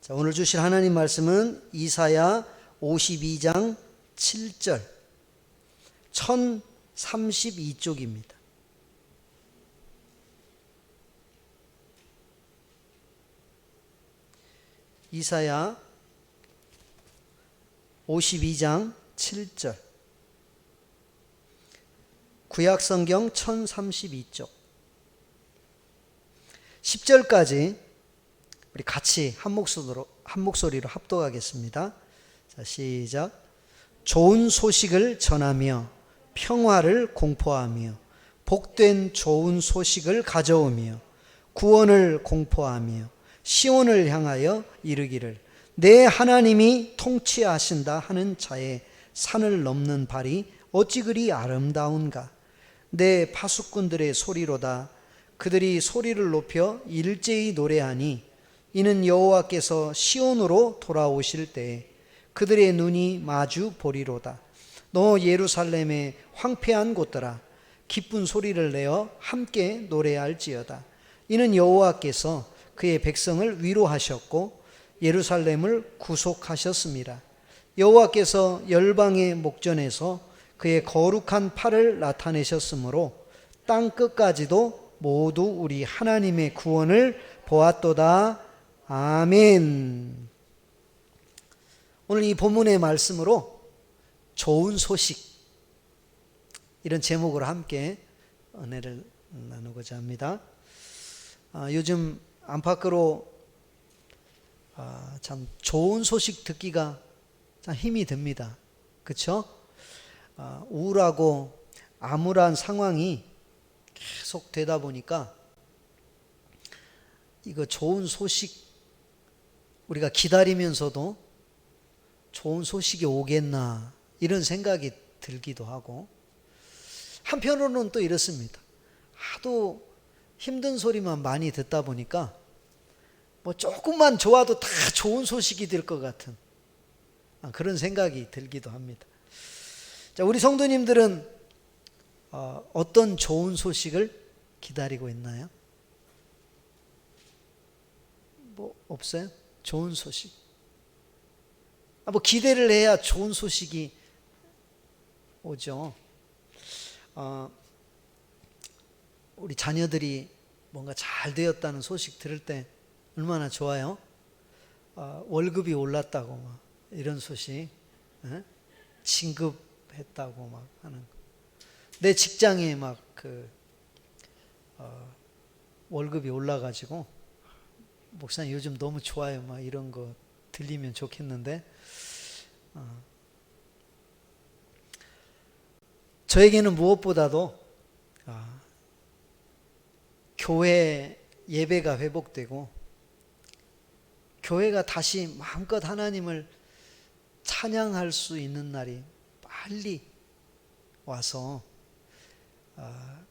자, 오늘 주실 하나님 말씀은 이사야 52장 7절 1032쪽입니다. 이사야 52장 7절 구약성경 1032쪽 10절까지 우리 같이 한 목소리로 합독하겠습니다. 자, 시작. 좋은 소식을 전하며 평화를 공포하며 복된 좋은 소식을 가져오며 구원을 공포하며 시온을 향하여 이르기를 내 하나님이 통치하신다 하는 자의 산을 넘는 발이 어찌 그리 아름다운가. 내 파수꾼들의 소리로다. 그들이 소리를 높여 일제히 노래하니 이는 여호와께서 시온으로 돌아오실 때에 그들의 눈이 마주 보리로다. 너 예루살렘의 황폐한 곳들아 기쁜 소리를 내어 함께 노래할지어다. 이는 여호와께서 그의 백성을 위로하셨고 예루살렘을 구속하셨습니다. 여호와께서 열방의 목전에서 그의 거룩한 팔을 나타내셨으므로 땅 끝까지도 모두 우리 하나님의 구원을 보았도다. 아멘. 오늘 이 본문의 말씀으로 좋은 소식, 이런 제목으로 함께 은혜를 나누고자 합니다. 요즘 안팎으로 참 좋은 소식 듣기가 참 힘이 듭니다. 그렇죠? 우울하고 암울한 상황이 계속 되다 보니까 이거 좋은 소식 우리가 기다리면서도 좋은 소식이 오겠나 이런 생각이 들기도 하고, 한편으로는 또 이렇습니다. 하도 힘든 소리만 많이 듣다 보니까 뭐 조금만 좋아도 다 좋은 소식이 될 것 같은 그런 생각이 들기도 합니다. 자, 우리 성도님들은 어떤 좋은 소식을 기다리고 있나요? 뭐 없어요? 좋은 소식. 뭐 기대를 해야 좋은 소식이 오죠. 우리 자녀들이 뭔가 잘 되었다는 소식 들을 때 얼마나 좋아요? 월급이 올랐다고 막 이런 소식, 진급했다고 막 하는 거. 내 직장에 막 월급이 올라가지고 목사님 요즘 너무 좋아요 막 이런 거 들리면 좋겠는데, 저에게는 무엇보다도 교회 예배가 회복되고 교회가 다시 마음껏 하나님을 찬양할 수 있는 날이 빨리 와서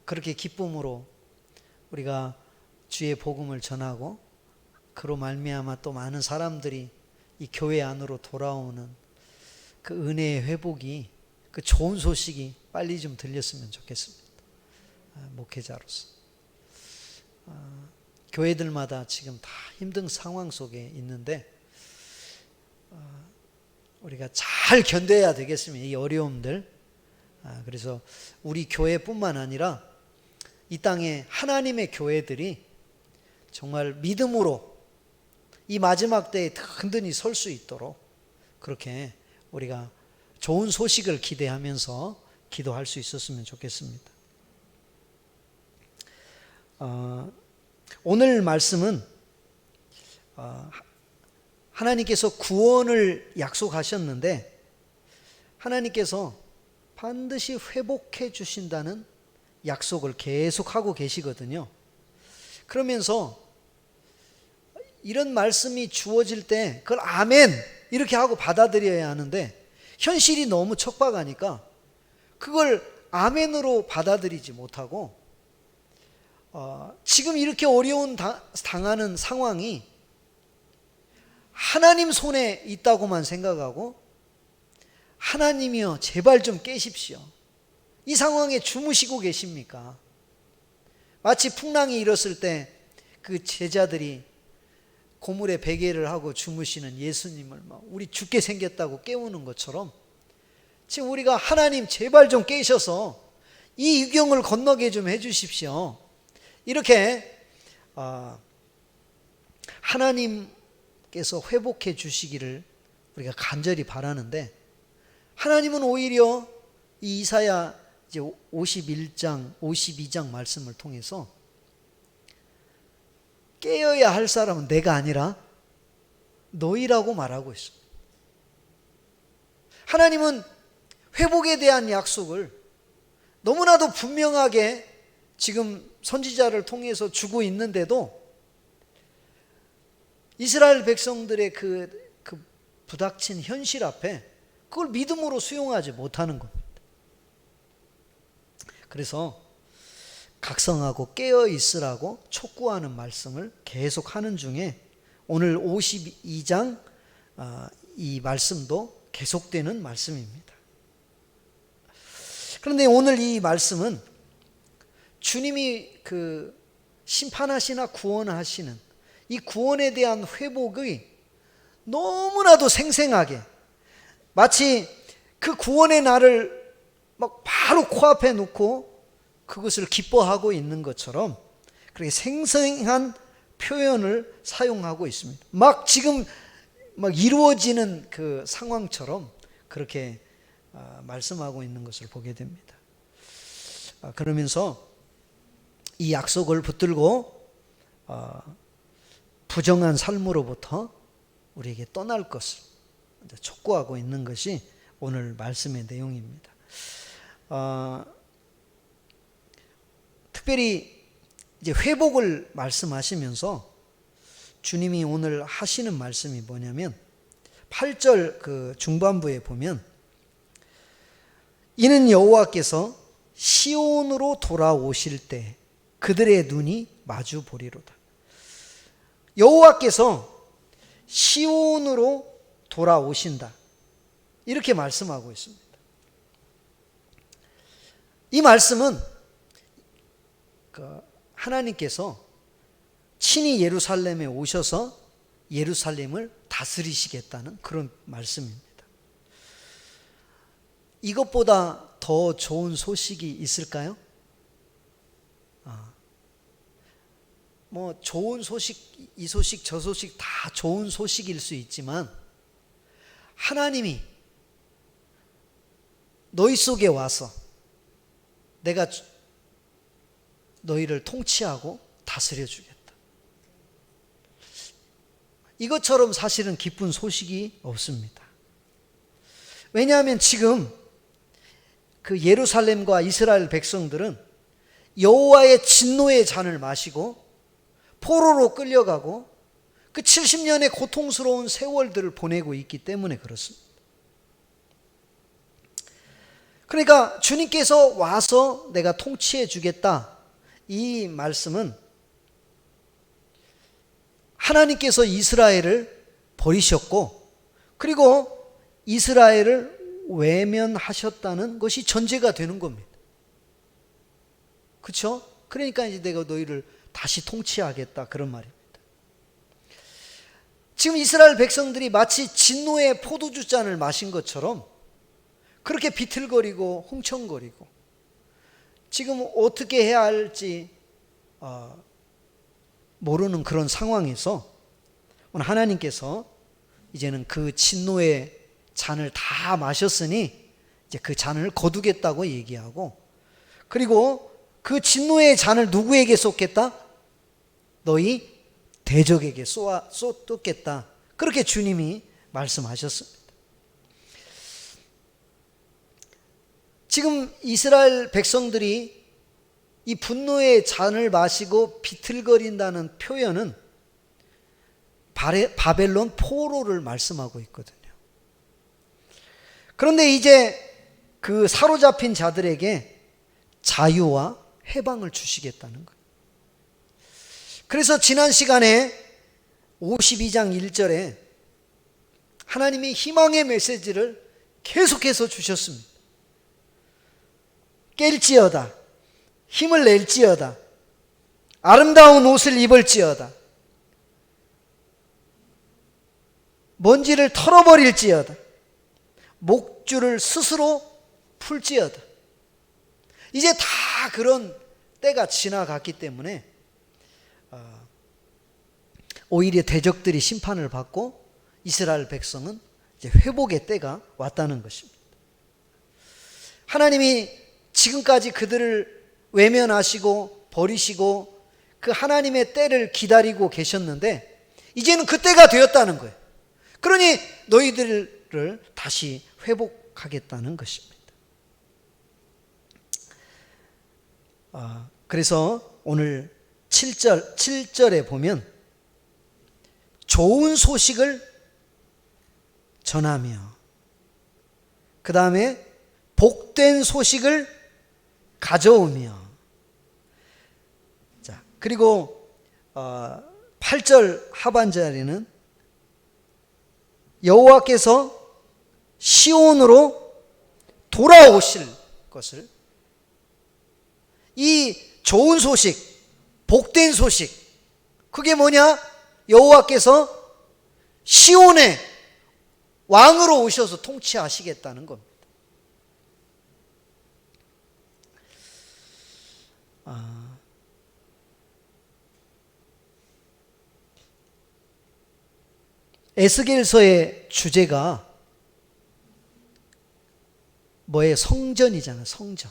그렇게 기쁨으로 우리가 주의 복음을 전하고 그로 말미암아 또 많은 사람들이 이 교회 안으로 돌아오는 그 은혜의 회복이, 그 좋은 소식이 빨리 좀 들렸으면 좋겠습니다. 목회자로서 교회들마다 지금 다 힘든 상황 속에 있는데 우리가 잘 견뎌야 되겠습니다. 이 어려움들. 그래서 우리 교회뿐만 아니라 이 땅에 하나님의 교회들이 정말 믿음으로 이 마지막 때에 든든히 설 수 있도록 그렇게 우리가 좋은 소식을 기대하면서 기도할 수 있었으면 좋겠습니다. 오늘 말씀은 하나님께서 구원을 약속하셨는데 하나님께서 반드시 회복해 주신다는 약속을 계속하고 계시거든요. 그러면서 이런 말씀이 주어질 때 그걸 아멘 이렇게 하고 받아들여야 하는데, 현실이 너무 척박하니까 그걸 아멘으로 받아들이지 못하고 지금 이렇게 어려운 당하는 상황이 하나님 손에 있다고만 생각하고 하나님이여 제발 좀 깨십시오. 이 상황에 주무시고 계십니까? 마치 풍랑이 일었을 때 그 제자들이 고물에 베개를 하고 주무시는 예수님을 막 우리 죽게 생겼다고 깨우는 것처럼 지금 우리가 하나님 제발 좀 깨셔서 이 위경을 건너게 좀 해주십시오. 이렇게 하나님께서 회복해 주시기를 우리가 간절히 바라는데, 하나님은 오히려 이 이사야 이제 51장, 52장 말씀을 통해서 깨어야 할 사람은 내가 아니라 너희라고 말하고 있습니다. 하나님은 회복에 대한 약속을 너무나도 분명하게 지금 선지자를 통해서 주고 있는데도 이스라엘 백성들의 그 부닥친 현실 앞에 그걸 믿음으로 수용하지 못하는 겁니다. 그래서 각성하고 깨어 있으라고 촉구하는 말씀을 계속 하는 중에 오늘 52장 이 말씀도 계속되는 말씀입니다. 그런데 오늘 이 말씀은 주님이 그 심판하시나 구원하시는 이 구원에 대한 회복이 너무나도 생생하게, 마치 그 구원의 날을 막 바로 코앞에 놓고 그것을 기뻐하고 있는 것처럼 그렇게 생생한 표현을 사용하고 있습니다. 막 지금 막 이루어지는 그 상황처럼 그렇게 말씀하고 있는 것을 보게 됩니다. 그러면서 이 약속을 붙들고 부정한 삶으로부터 우리에게 떠날 것을 촉구하고 있는 것이 오늘 말씀의 내용입니다. 특별히 이제 회복을 말씀하시면서 주님이 오늘 하시는 말씀이 뭐냐면 8절 그 중반부에 보면 이는 여호와께서 시온으로 돌아오실 때 그들의 눈이 마주 보리로다. 여호와께서 시온으로 돌아오신다, 이렇게 말씀하고 있습니다. 이 말씀은 하나님께서 친히 예루살렘에 오셔서 예루살렘을 다스리시겠다는 그런 말씀입니다. 이것보다 더 좋은 소식이 있을까요? 뭐 좋은 소식, 이 소식 저 소식 다 좋은 소식일 수 있지만 하나님이 너희 속에 와서 내가 너희를 통치하고 다스려 주겠다, 이것처럼 사실은 기쁜 소식이 없습니다. 왜냐하면 지금 그 예루살렘과 이스라엘 백성들은 여호와의 진노의 잔을 마시고 포로로 끌려가고 그 70년의 고통스러운 세월들을 보내고 있기 때문에 그렇습니다. 그러니까 주님께서 와서 내가 통치해 주겠다, 이 말씀은 하나님께서 이스라엘을 버리셨고 그리고 이스라엘을 외면하셨다는 것이 전제가 되는 겁니다. 그렇죠? 그러니까 이제 내가 너희를 다시 통치하겠다, 그런 말입니다. 지금 이스라엘 백성들이 마치 진노의 포도주 잔을 마신 것처럼 그렇게 비틀거리고 흥청거리고 지금 어떻게 해야 할지 모르는 그런 상황에서 오늘 하나님께서 이제는 그 진노의 잔을 다 마셨으니 이제 그 잔을 거두겠다고 얘기하고, 그리고 그 진노의 잔을 누구에게 쏟겠다? 너희 대적에게 쏟겠다, 그렇게 주님이 말씀하셨습니다. 지금 이스라엘 백성들이 이 분노의 잔을 마시고 비틀거린다는 표현은 바벨론 포로를 말씀하고 있거든요. 그런데 이제 그 사로잡힌 자들에게 자유와 해방을 주시겠다는 거예요. 그래서 지난 시간에 52장 1절에 하나님이 희망의 메시지를 계속해서 주셨습니다. 깰지어다, 힘을 낼지어다, 아름다운 옷을 입을지어다, 먼지를 털어버릴지어다. 목줄을 스스로 풀지어다. 이제 다 그런 때가 지나갔기 때문에 오히려 대적들이 심판을 받고 이스라엘 백성은 이제 회복의 때가 왔다는 것입니다. 하나님이 지금까지 그들을 외면하시고 버리시고 그 하나님의 때를 기다리고 계셨는데 이제는 그 때가 되었다는 거예요. 그러니 너희들을 다시 회복하겠다는 것입니다. 그래서 오늘 7절에 보면 좋은 소식을 전하며 그 다음에 복된 소식을 가져오며 자 그리고 8절 하반절에는 여호와께서 시온으로 돌아오실 것을 이 좋은 소식, 복된 소식 그게 뭐냐? 여호와께서 시온에 왕으로 오셔서 통치하시겠다는 겁니다. 에스겔서의 주제가 뭐예요? 성전이잖아요. 성전.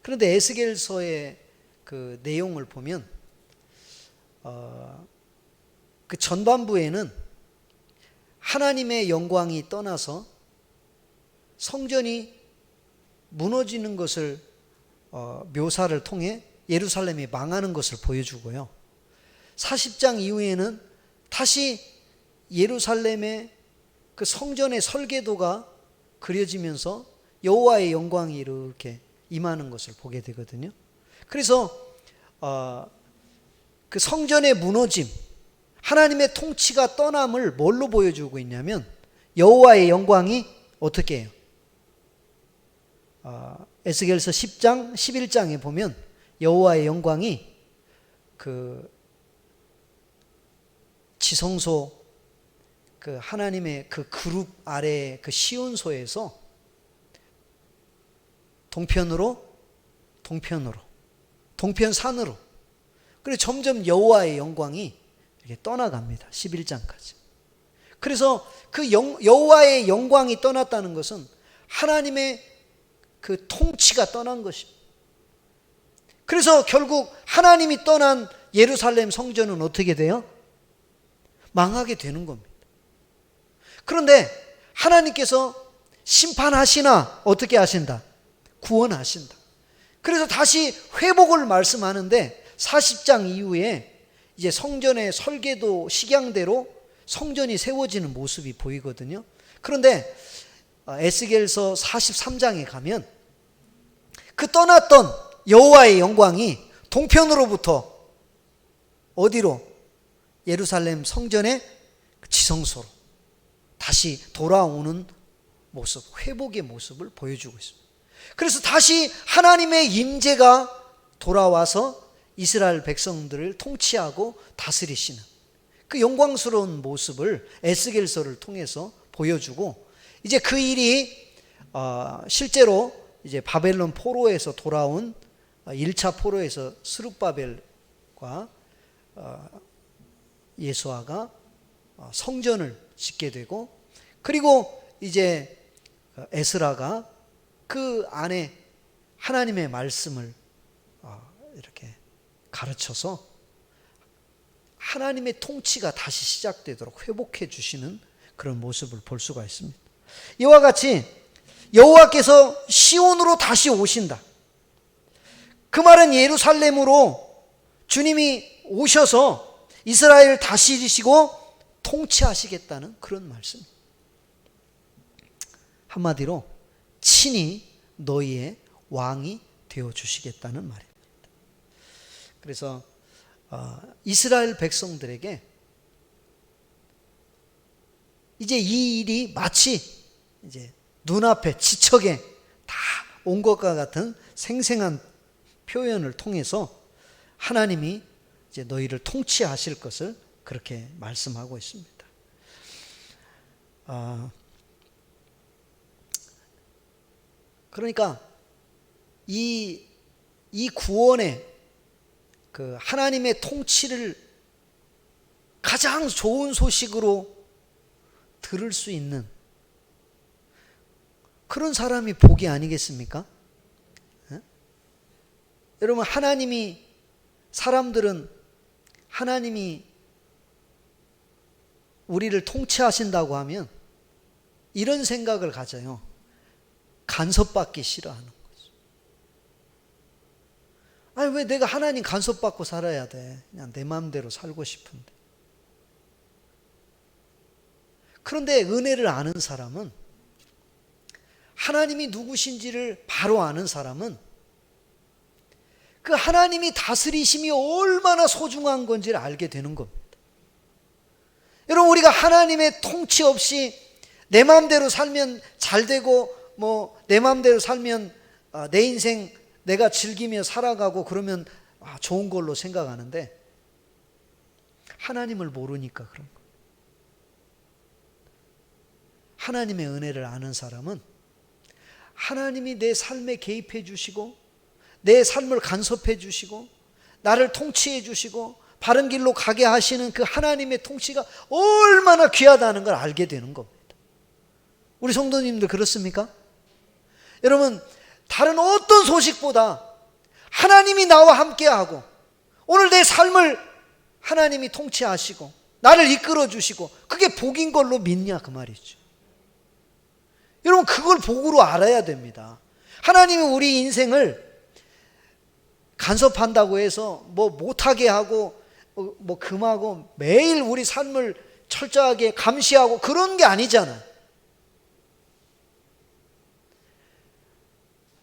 그런데 에스겔서의 그 내용을 보면 그 전반부에는 하나님의 영광이 떠나서 성전이 무너지는 것을 묘사를 통해 예루살렘이 망하는 것을 보여주고요. 40장 이후에는 다시 예루살렘의 그 성전의 설계도가 그려지면서 여호와의 영광이 이렇게 임하는 것을 보게 되거든요. 그래서 그 성전의 무너짐, 하나님의 통치가 떠남을 뭘로 보여주고 있냐면 여호와의 영광이 어떻게 해요? 에스겔서 10장, 11장에 보면 여호와의 영광이 그 지성소 그 하나님의 그 그룹 아래 그 시온소에서 동편산으로 그리고 점점 여호와의 영광이 이렇게 떠나갑니다. 11장까지. 그래서 그 여호와의 영광이 떠났다는 것은 하나님의 그 통치가 떠난 것입니다. 그래서 결국 하나님이 떠난 예루살렘 성전은 어떻게 돼요? 망하게 되는 겁니다. 그런데 하나님께서 심판하시나 어떻게 하신다? 구원하신다. 그래서 다시 회복을 말씀하는데 40장 이후에 이제 성전의 설계도 식양대로 성전이 세워지는 모습이 보이거든요. 그런데 에스겔서 43장에 가면 그 떠났던 여호와의 영광이 동편으로부터 어디로? 예루살렘 성전의 지성소로 다시 돌아오는 모습, 회복의 모습을 보여주고 있습니다. 그래서 다시 하나님의 임재가 돌아와서 이스라엘 백성들을 통치하고 다스리시는 그 영광스러운 모습을 에스겔서를 통해서 보여주고 이제 그 일이 실제로 이제 바벨론 포로에서 돌아온 1차 포로에서 스룹바벨과 예수아가 성전을 짓게 되고 그리고 이제 에스라가 그 안에 하나님의 말씀을 이렇게 가르쳐서 하나님의 통치가 다시 시작되도록 회복해 주시는 그런 모습을 볼 수가 있습니다. 이와 같이 여호와께서 시온으로 다시 오신다. 그 말은 예루살렘으로 주님이 오셔서 이스라엘을 다스리시고 통치하시겠다는 그런 말씀. 한마디로 친히 너희의 왕이 되어 주시겠다는 말입니다. 그래서 이스라엘 백성들에게 이제 이 일이 마치 이제 눈앞에 지척에 다 온 것과 같은 생생한 표현을 통해서 하나님이 이제 너희를 통치하실 것을 그렇게 말씀하고 있습니다. 그러니까 이 구원의 그 하나님의 통치를 가장 좋은 소식으로 들을 수 있는 그런 사람이 복이 아니겠습니까? 여러분, 하나님이 우리를 통치하신다고 하면 이런 생각을 가져요. 간섭받기 싫어하는 거죠. 아니, 왜 내가 하나님 간섭받고 살아야 돼? 그냥 내 마음대로 살고 싶은데. 그런데 은혜를 아는 사람은, 하나님이 누구신지를 바로 아는 사람은 그 하나님이 다스리심이 얼마나 소중한 건지를 알게 되는 겁니다. 여러분, 우리가 하나님의 통치 없이 내 마음대로 살면 잘 되고 내 마음대로 살면 내 인생 내가 즐기며 살아가고 그러면 좋은 걸로 생각하는데, 하나님을 모르니까 그런 거예요. 하나님의 은혜를 아는 사람은 하나님이 내 삶에 개입해 주시고 내 삶을 간섭해 주시고 나를 통치해 주시고 바른 길로 가게 하시는 그 하나님의 통치가 얼마나 귀하다는 걸 알게 되는 겁니다. 우리 성도님들 그렇습니까? 여러분, 다른 어떤 소식보다 하나님이 나와 함께하고 오늘 내 삶을 하나님이 통치하시고 나를 이끌어 주시고 그게 복인 걸로 믿냐 그 말이죠. 여러분, 그걸 복으로 알아야 됩니다. 하나님이 우리 인생을 간섭한다고 해서 못하게 하고 금하고 매일 우리 삶을 철저하게 감시하고 그런 게 아니잖아요.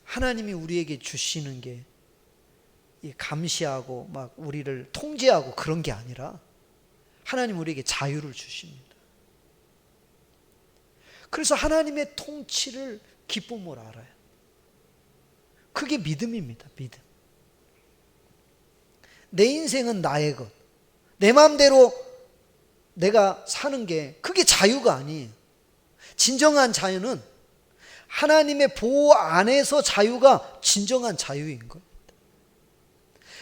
하나님이 우리에게 주시는 게 감시하고 막 우리를 통제하고 그런 게 아니라 하나님 우리에게 자유를 주십니다. 그래서 하나님의 통치를 기쁨으로 알아요. 그게 믿음입니다. 믿음. 내 인생은 나의 것, 내 마음대로 내가 사는 게 그게 자유가 아니에요. 진정한 자유는 하나님의 보호 안에서 자유가 진정한 자유인 겁니다.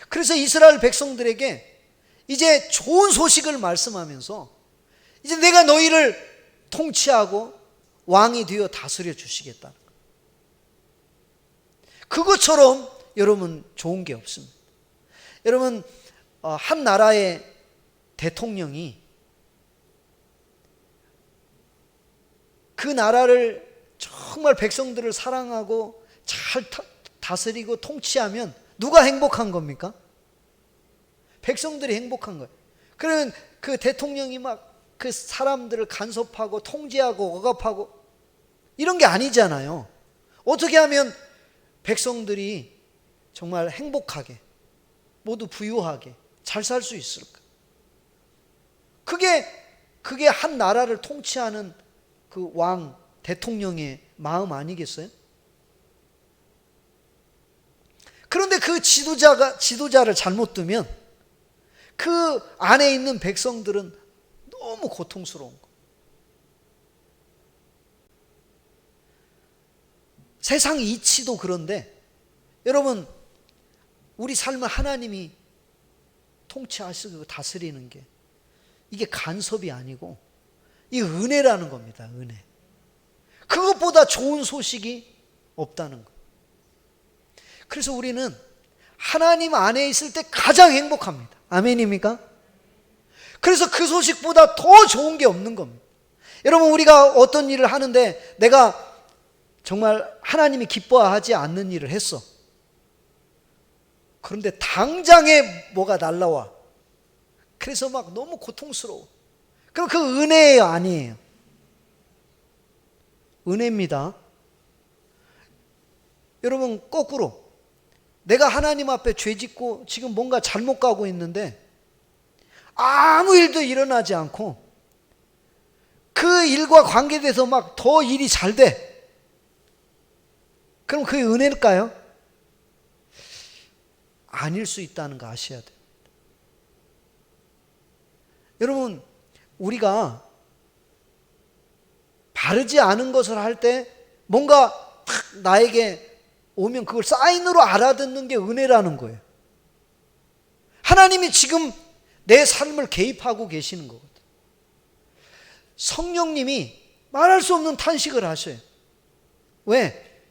그래서 이스라엘 백성들에게 이제 좋은 소식을 말씀하면서 이제 내가 너희를 통치하고 왕이 되어 다스려 주시겠다는 거예요. 그것처럼 여러분 좋은 게 없습니다. 여러분, 한 나라의 대통령이 그 나라를 정말 백성들을 사랑하고 잘 다스리고 통치하면 누가 행복한 겁니까? 백성들이 행복한 거예요. 그러면 그 대통령이 막 그 사람들을 간섭하고 통제하고 억압하고 이런 게 아니잖아요. 어떻게 하면 백성들이 정말 행복하게 모두 부유하게 잘 살 수 있을까? 그게 한 나라를 통치하는 그 왕, 대통령의 마음 아니겠어요? 그런데 그 지도자를 잘못 두면 그 안에 있는 백성들은 너무 고통스러운 거. 세상 이치도 그런데 여러분, 우리 삶을 하나님이 통치하시고 다스리는 게 이게 간섭이 아니고 이 은혜라는 겁니다. 은혜. 그것보다 좋은 소식이 없다는 거. 그래서 우리는 하나님 안에 있을 때 가장 행복합니다. 아멘입니까? 그래서 그 소식보다 더 좋은 게 없는 겁니다. 여러분, 우리가 어떤 일을 하는데 내가 정말 하나님이 기뻐하지 않는 일을 했어. 그런데 당장에 뭐가 날라와. 그래서 막 너무 고통스러워. 그럼 그 은혜예요, 아니에요? 은혜입니다. 여러분, 거꾸로 내가 하나님 앞에 죄 짓고 지금 뭔가 잘못 가고 있는데 아무 일도 일어나지 않고 그 일과 관계돼서 막 더 일이 잘 돼. 그럼 그게 은혜일까요? 아닐 수 있다는 거 아셔야 돼요. 여러분, 우리가 바르지 않은 것을 할 때 뭔가 탁 나에게 오면 그걸 사인으로 알아듣는 게 은혜라는 거예요. 하나님이 지금 내 삶을 개입하고 계시는 거거든요. 성령님이 말할 수 없는 탄식을 하셔요. 왜?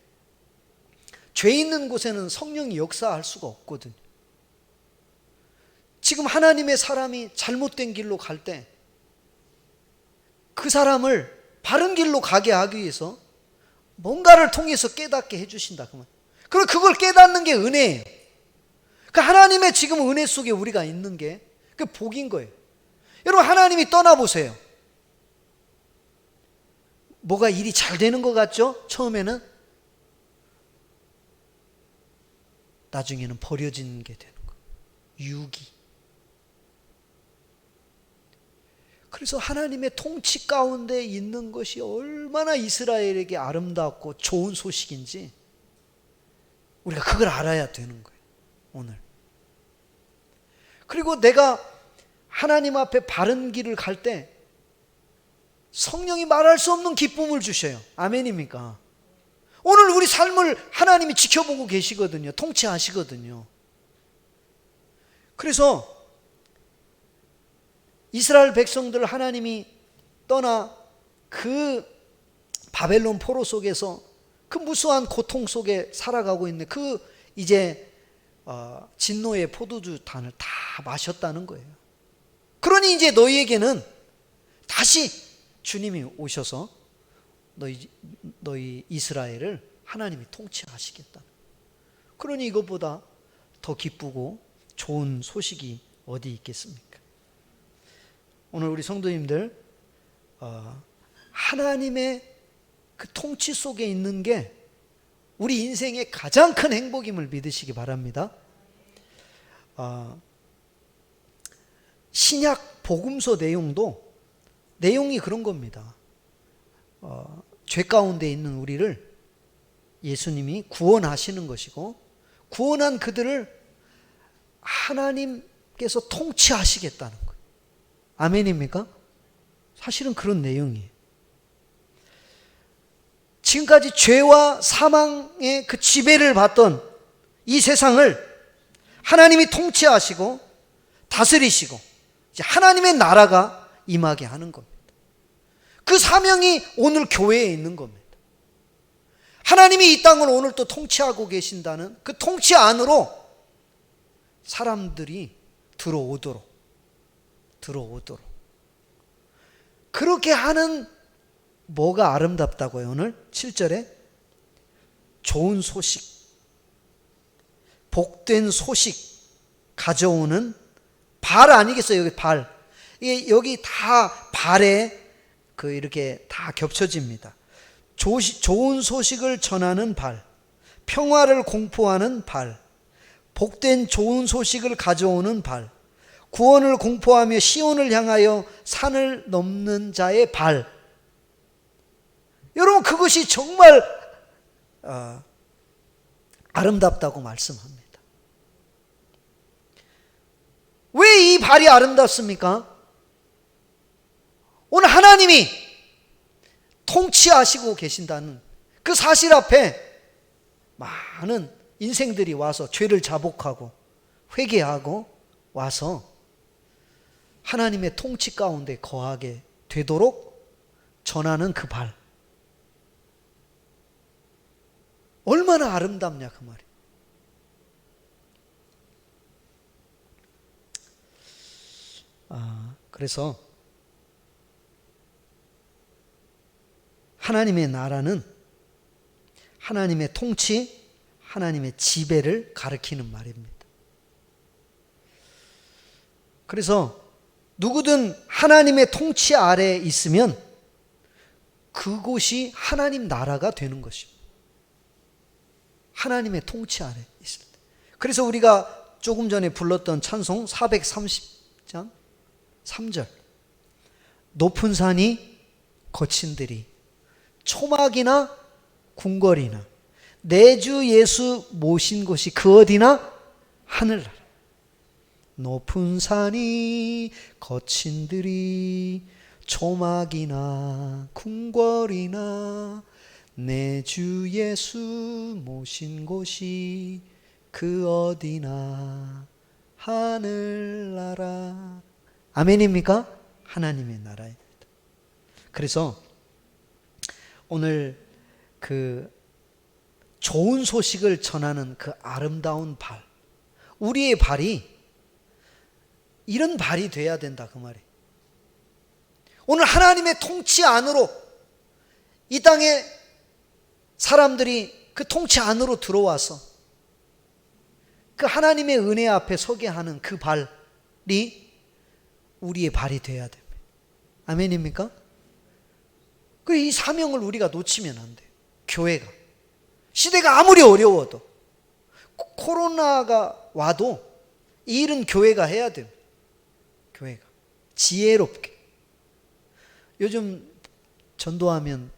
죄 있는 곳에는 성령이 역사할 수가 없거든요. 지금 하나님의 사람이 잘못된 길로 갈 때 그 사람을 바른 길로 가게 하기 위해서 뭔가를 통해서 깨닫게 해주신다. 그리고 그걸 깨닫는 게 은혜예요. 그 하나님의 지금 은혜 속에 우리가 있는 게 그 복인 거예요. 여러분, 하나님이 떠나보세요. 뭐가 일이 잘 되는 것 같죠? 처음에는. 나중에는 버려지는 게 되는 거예요. 유기. 그래서 하나님의 통치 가운데 있는 것이 얼마나 이스라엘에게 아름답고 좋은 소식인지 우리가 그걸 알아야 되는 거예요, 오늘. 그리고 내가 하나님 앞에 바른 길을 갈 때 성령이 말할 수 없는 기쁨을 주셔요. 아멘입니까? 오늘 우리 삶을 하나님이 지켜보고 계시거든요. 통치하시거든요. 그래서 이스라엘 백성들 하나님이 떠나 그 바벨론 포로 속에서 그 무수한 고통 속에 살아가고 있는 그 이제 진노의 포도주 단을 다 마셨다는 거예요. 그러니 이제 너희에게는 다시 주님이 오셔서 너희 이스라엘을 하나님이 통치하시겠다. 그러니 이것보다 더 기쁘고 좋은 소식이 어디 있겠습니까? 오늘 우리 성도님들 하나님의 그 통치 속에 있는 게 우리 인생의 가장 큰 행복임을 믿으시기 바랍니다. 신약 복음서 내용이 그런 겁니다. 죄 가운데 있는 우리를 예수님이 구원하시는 것이고 구원한 그들을 하나님께서 통치하시겠다는 거예요. 아멘입니까? 사실은 그런 내용이에요. 지금까지 죄와 사망의 그 지배를 받던 이 세상을 하나님이 통치하시고 다스리시고 이제 하나님의 나라가 임하게 하는 겁니다. 그 사명이 오늘 교회에 있는 겁니다. 하나님이 이 땅을 오늘 또 통치하고 계신다는 그 통치 안으로 사람들이 들어오도록 그렇게 하는 뭐가 아름답다고요? 오늘 7절에 좋은 소식, 복된 소식 가져오는 발 아니겠어요? 여기 발. 이게 여기 다 발에 이렇게 다 겹쳐집니다. 좋은 소식을 전하는 발, 평화를 공포하는 발, 복된 좋은 소식을 가져오는 발, 구원을 공포하며 시온을 향하여 산을 넘는 자의 발. 여러분, 그것이 정말 아름답다고 말씀합니다. 왜 이 발이 아름답습니까? 오늘 하나님이 통치하시고 계신다는 그 사실 앞에 많은 인생들이 와서 죄를 자복하고 회개하고 와서 하나님의 통치 가운데 거하게 되도록 전하는 그 발. 얼마나 아름답냐 그 말이에요. 그래서 하나님의 나라는 하나님의 통치, 하나님의 지배를 가리키는 말입니다. 그래서 누구든 하나님의 통치 아래에 있으면 그곳이 하나님 나라가 되는 것입니다. 하나님의 통치 아래에 있을 때. 그래서 우리가 조금 전에 불렀던 찬송 430장 3절, 높은 산이 거친 들이 초막이나 궁궐이나 내 주 예수 모신 곳이 그 어디나 하늘나라. 높은 산이 거친 들이 초막이나 궁궐이나 내 주 예수 모신 곳이 그 어디나 하늘나라. 아멘입니까? 하나님의 나라입니다. 그래서 오늘 그 좋은 소식을 전하는 그 아름다운 발, 우리의 발이 이런 발이 돼야 된다 그 말이에요. 오늘 하나님의 통치 안으로, 이 땅에 사람들이 그 통치 안으로 들어와서 그 하나님의 은혜 앞에 서게 하는 그 발이 우리의 발이 돼야 됩니다. 아멘입니까? 이 사명을 우리가 놓치면 안 돼요. 교회가, 시대가 아무리 어려워도, 코로나가 와도 이 일은 교회가 해야 됩니다. 교회가 지혜롭게. 요즘 전도하면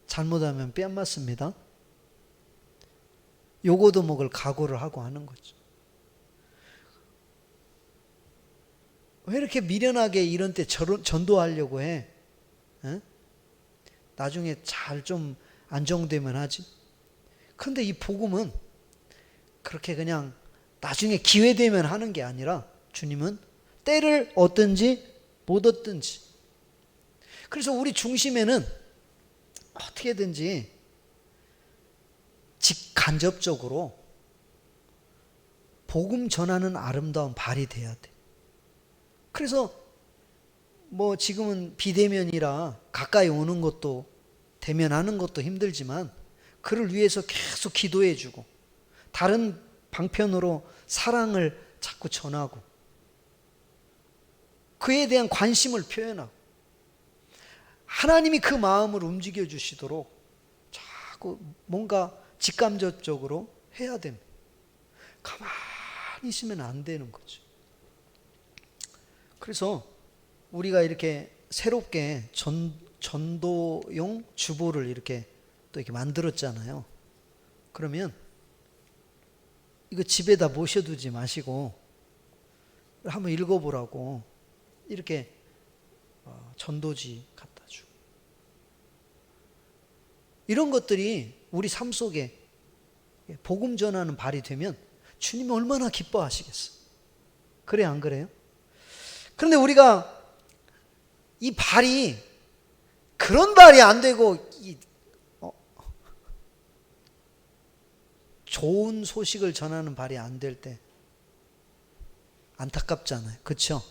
잘못하면 뺨 맞습니다. 요거도 먹을 각오를 하고 하는 거죠. 왜 이렇게 미련하게 이런 때 전도하려고 해? 에? 나중에 잘 좀 안정되면 하지. 그런데 이 복음은 그렇게 그냥 나중에 기회 되면 하는 게 아니라 주님은 때를 얻든지 못 얻든지. 그래서 우리 중심에는 어떻게든지 직간접적으로 복음 전하는 아름다운 발이 돼야 돼. 그래서 뭐 지금은 비대면이라 가까이 오는 것도 대면하는 것도 힘들지만 그를 위해서 계속 기도해 주고 다른 방편으로 사랑을 자꾸 전하고 그에 대한 관심을 표현하고 하나님이 그 마음을 움직여 주시도록 자꾸 뭔가 직간접적으로 해야 됩니다. 가만히 있으면 안 되는 거죠. 그래서 우리가 이렇게 새롭게 전도용 주보를 이렇게 또 이렇게 만들었잖아요. 그러면 이거 집에다 모셔두지 마시고 한번 읽어보라고 이렇게 전도지 갖다 주고 이런 것들이 우리 삶 속에 복음 전하는 발이 되면 주님이 얼마나 기뻐하시겠어요. 그래 안 그래요? 그런데 우리가 이 발이 그런 발이 안 되고 좋은 소식을 전하는 발이 안 될 때 안타깝잖아요. 그렇죠?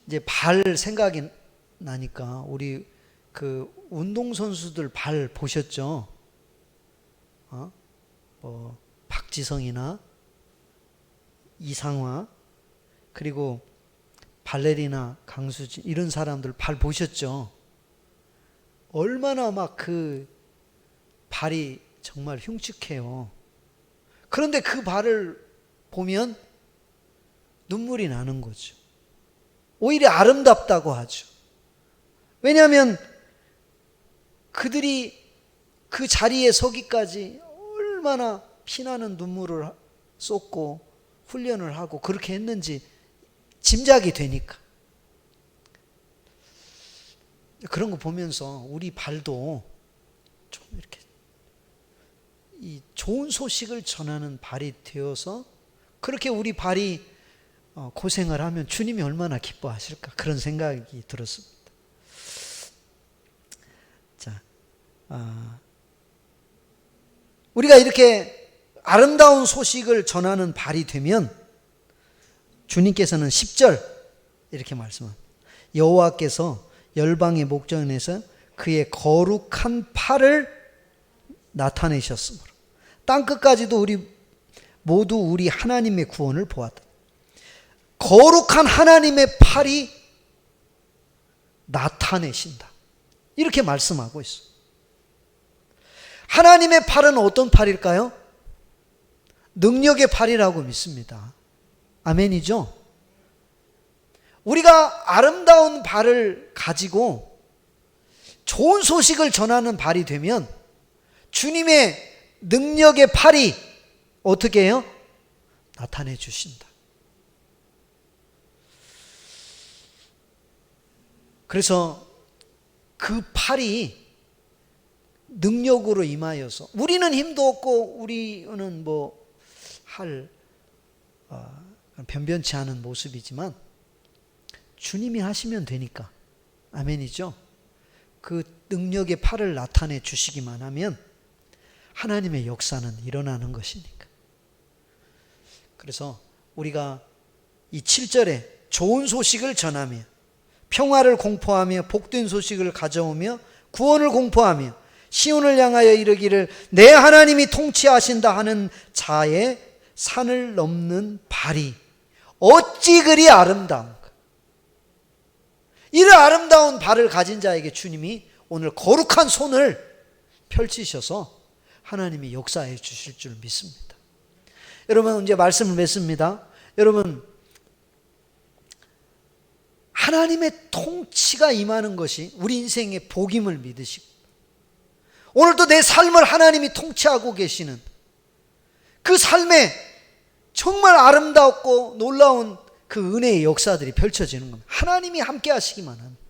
이제 발 생각이 나니까 우리 그 운동선수들 발 보셨죠? 뭐 박지성이나 이상화 그리고 발레리나 강수진 이런 사람들 발 보셨죠? 얼마나 막 그 발이 정말 흉측해요. 그런데 그 발을 보면 눈물이 나는 거죠. 오히려 아름답다고 하죠. 왜냐하면 그들이 그 자리에 서기까지 얼마나 피나는 눈물을 쏟고 훈련을 하고 그렇게 했는지 짐작이 되니까. 그런 거 보면서 우리 발도 좀 이렇게 이 좋은 소식을 전하는 발이 되어서 그렇게 우리 발이 고생을 하면 주님이 얼마나 기뻐하실까 그런 생각이 들었습니다. 자, 우리가 이렇게 아름다운 소식을 전하는 발이 되면 주님께서는 10절 이렇게 말씀합니다. 여호와께서 열방의 목전에서 그의 거룩한 팔을 나타내셨으므로 땅끝까지도 모두 우리 하나님의 구원을 보았다. 거룩한 하나님의 팔이 나타내신다. 이렇게 말씀하고 있어요. 하나님의 팔은 어떤 팔일까요? 능력의 팔이라고 믿습니다. 아멘이죠? 우리가 아름다운 발을 가지고 좋은 소식을 전하는 발이 되면 주님의 능력의 팔이 어떻게 해요? 나타내 주신다. 그래서 그 팔이 능력으로 임하여서, 우리는 힘도 없고 우리는 변변치 않은 모습이지만 주님이 하시면 되니까, 아멘이죠. 그 능력의 팔을 나타내 주시기만 하면 하나님의 역사는 일어나는 것이니까. 그래서 우리가 이 7절에 좋은 소식을 전하며 평화를 공포하며 복된 소식을 가져오며 구원을 공포하며 시온을 향하여 이르기를 내 하나님이 통치하신다 하는 자의 산을 넘는 발이 어찌 그리 아름다운가. 이런 아름다운 발을 가진 자에게 주님이 오늘 거룩한 손을 펼치셔서 하나님이 역사해 주실 줄 믿습니다. 여러분, 이제 말씀을 맺습니다. 여러분, 하나님의 통치가 임하는 것이 우리 인생의 복임을 믿으시고, 오늘도 내 삶을 하나님이 통치하고 계시는 그 삶에 정말 아름답고 놀라운 그 은혜의 역사들이 펼쳐지는 겁니다. 하나님이 함께 하시기만 합니다.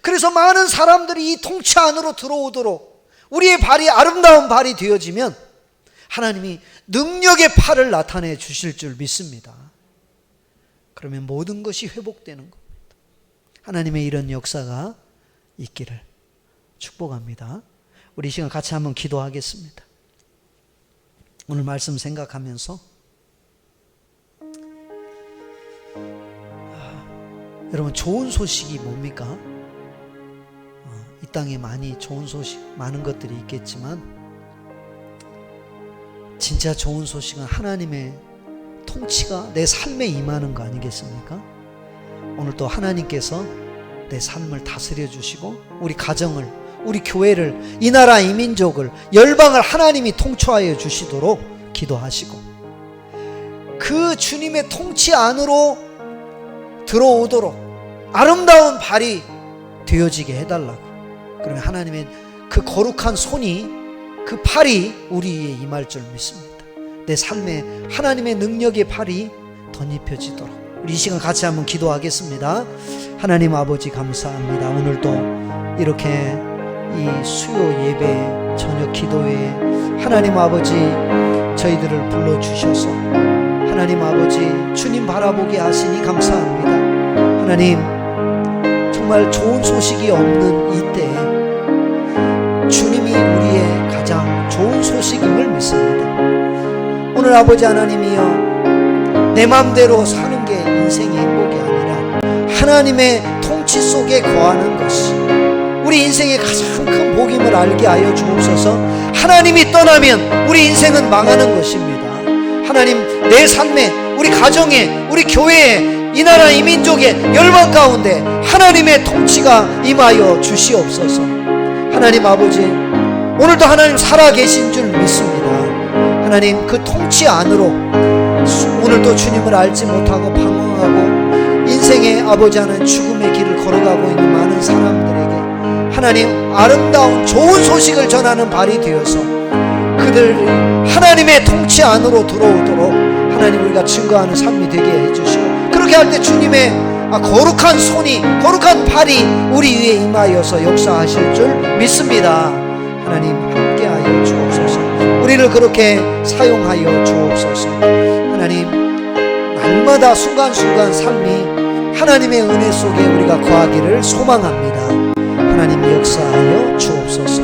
그래서 많은 사람들이 이 통치 안으로 들어오도록 우리의 발이 아름다운 발이 되어지면 하나님이 능력의 팔을 나타내 주실 줄 믿습니다. 그러면 모든 것이 회복되는 겁니다. 하나님의 이런 역사가 있기를 축복합니다. 우리 이 시간 같이 한번 기도하겠습니다. 오늘 말씀 생각하면서 여러분, 좋은 소식이 뭡니까? 이 땅에 많이 좋은 소식, 많은 것들이 있겠지만 진짜 좋은 소식은 하나님의 통치가 내 삶에 임하는 거 아니겠습니까? 오늘 또 하나님께서 내 삶을 다스려 주시고 우리 가정을, 우리 교회를, 이 나라 이 민족을, 열방을 하나님이 통치하여 주시도록 기도하시고 그 주님의 통치 안으로 들어오도록 아름다운 발이 되어지게 해달라고. 그러면 하나님의 그 거룩한 손이, 그 팔이 우리 위에 임할 줄 믿습니다. 내 삶에 하나님의 능력의 팔이 덧입혀지도록 우리 이 시간 같이 한번 기도하겠습니다. 하나님 아버지, 감사합니다. 오늘도 이렇게 이 수요 예배 저녁 기도회에 하나님 아버지 저희들을 불러주셔서 하나님 아버지 주님 바라보게 하시니 감사합니다. 하나님, 정말 좋은 소식이 없는 이때에 주님이 우리의 가장 좋은 소식임을 믿습니다. 오늘 아버지 하나님이여, 내 맘대로 사는 게 인생의 행복이 아니라 하나님의 통치 속에 거하는 것이 우리 인생의 가장 큰 복임을 알게 하여 주옵소서. 하나님이 떠나면 우리 인생은 망하는 것입니다. 하나님, 내 삶에, 우리 가정에, 우리 교회에, 이 나라 이 민족의 열방 가운데 하나님의 통치가 임하여 주시옵소서. 하나님 아버지, 오늘도 하나님 살아계신 줄 믿습니다. 하나님, 그 통치 안으로 오늘도 주님을 알지 못하고 방황하고 인생의 아버지 하는 죽음의 길을 걸어가고 있는 많은 사람들에게 하나님 아름다운 좋은 소식을 전하는 발이 되어서 그들이 하나님의 통치 안으로 들어오도록 하나님 우리가 증거하는 삶이 되게 해주시고, 그렇게 할 때 주님의 거룩한 손이, 거룩한 팔이 우리 위에 임하여서 역사하실 줄 믿습니다. 하나님 함께하여 주옵소서. 우리를 그렇게 사용하여 주옵소서. 하나님, 날마다 순간순간 삶이 하나님의 은혜 속에 우리가 거하기를 소망합니다. 하나님 역사하여 주옵소서.